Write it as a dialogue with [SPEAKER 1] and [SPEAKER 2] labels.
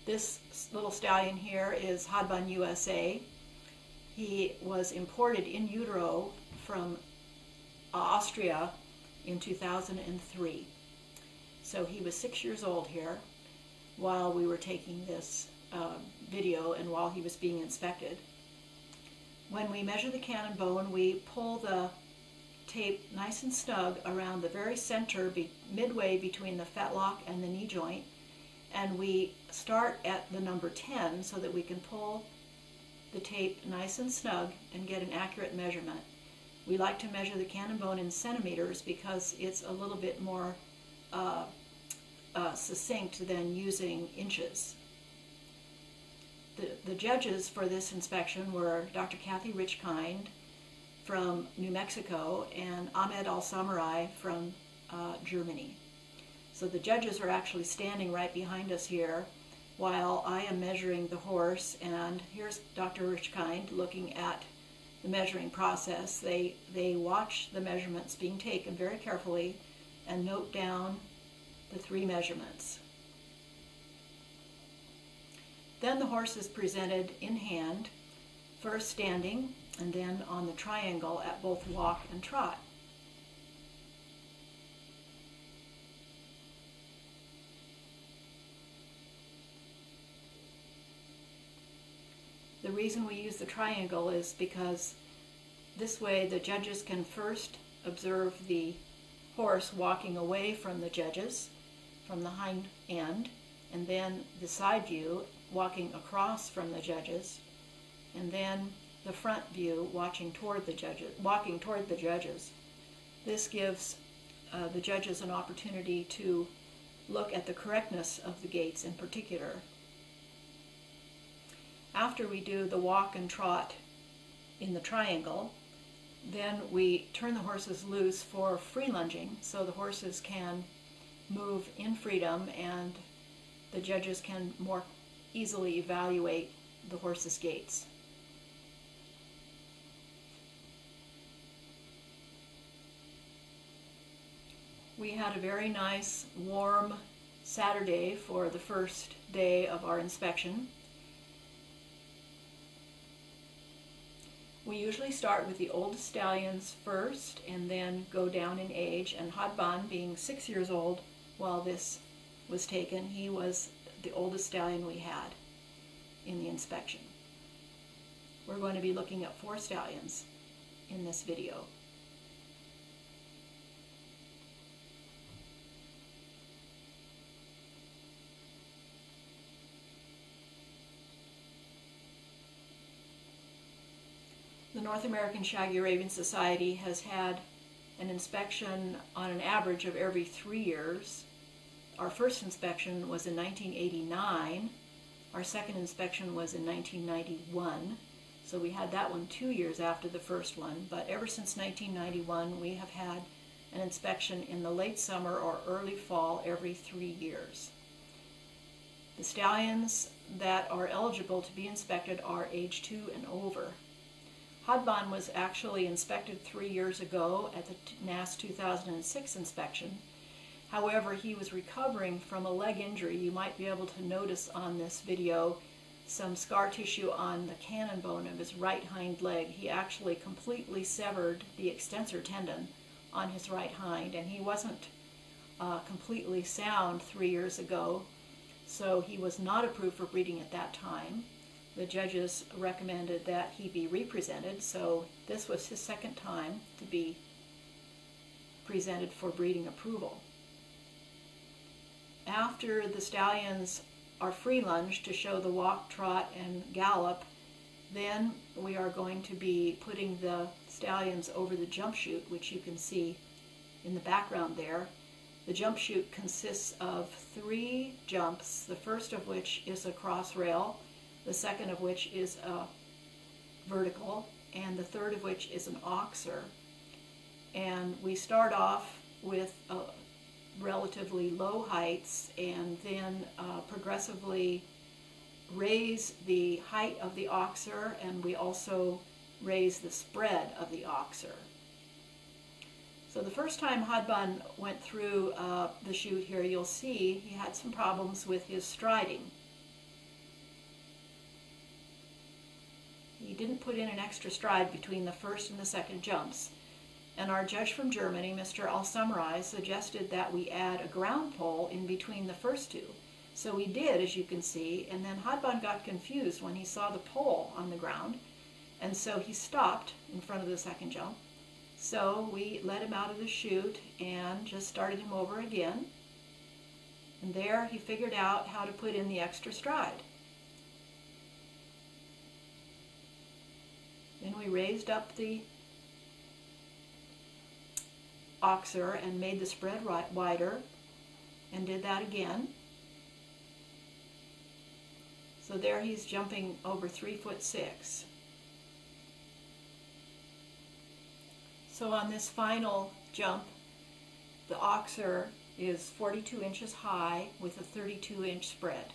[SPEAKER 1] This little stallion here is Hadban USA. He was imported in utero from Austria in 2003. So he was 6 years old here while we were taking this video and while he was being inspected. When we measure the cannon bone, we pull the tape nice and snug around the very center, midway between the fetlock and the knee joint, and we start at the number 10 so that we can pull the tape nice and snug and get an accurate measurement. We like to measure the cannon bone in centimeters because it's a little bit more succinct than using inches. The judges for this inspection were Dr. Kathy Richkind from New Mexico and Ahmed Al-Samurai from Germany. So the judges are actually standing right behind us here while I am measuring the horse, and here's Dr. Richkind looking at the measuring process. They watch the measurements being taken very carefully and note down the 3 measurements. Then the horse is presented in hand, first standing and then on the triangle at both walk and trot. The reason we use the triangle is because this way the judges can first observe the horse walking away from the judges from the hind end, and then the side view walking across from the judges, and then the front view walking toward the judges. This gives the judges an opportunity to look at the correctness of the gaits in particular. After we do the walk and trot in the triangle, then we turn the horses loose for free lunging so the horses can move in freedom and the judges can more easily evaluate the horse's gaits. We had a very nice warm Saturday for the first day of our inspection. We usually start with the oldest stallions first and then go down in age, and Hadban, being 6 years old while this was taken, he was the oldest stallion we had in the inspection. We're going to be looking at 4 stallions in this video. The North American Shaggy Arabian Society has had an inspection on an average of every 3 years. Our first inspection was in 1989. Our second inspection was in 1991. So we had that one 2 years after the first one. But ever since 1991, we have had an inspection in the late summer or early fall every 3 years. The stallions that are eligible to be inspected are age 2 and over. Hadban was actually inspected 3 years ago at the NAS 2006 inspection. However, he was recovering from a leg injury. You might be able to notice on this video some scar tissue on the cannon bone of his right hind leg. He actually completely severed the extensor tendon on his right hind, and he wasn't completely sound 3 years ago, so he was not approved for breeding at that time. The judges recommended that he be represented, so this was his second time to be presented for breeding approval. After the stallions are free lunged to show the walk, trot, and gallop, then we are going to be putting the stallions over the jump chute, which you can see in the background there. The jump chute consists of 3 jumps, the first of which is a cross rail, the second of which is a vertical, and the third of which is an oxer. And we start off with relatively low heights and then progressively raise the height of the oxer, and we also raise the spread of the oxer. So the first time Hadban went through the chute here, you'll see he had some problems with his striding. he didn't put in an extra stride between the first and the second jumps. And our judge from Germany, Mr. Al-Samrai, suggested that we add a ground pole in between the first two. So we did, as you can see, and then Hadban got confused when he saw the pole on the ground, and so he stopped in front of the second jump. So we let him out of the chute and just started him over again. And there he figured out how to put in the extra stride. Then we raised up the oxer and made the spread wider and did that again. So there he's jumping over 3'6". So on this final jump, the oxer is 42 inches high with a 32-inch spread.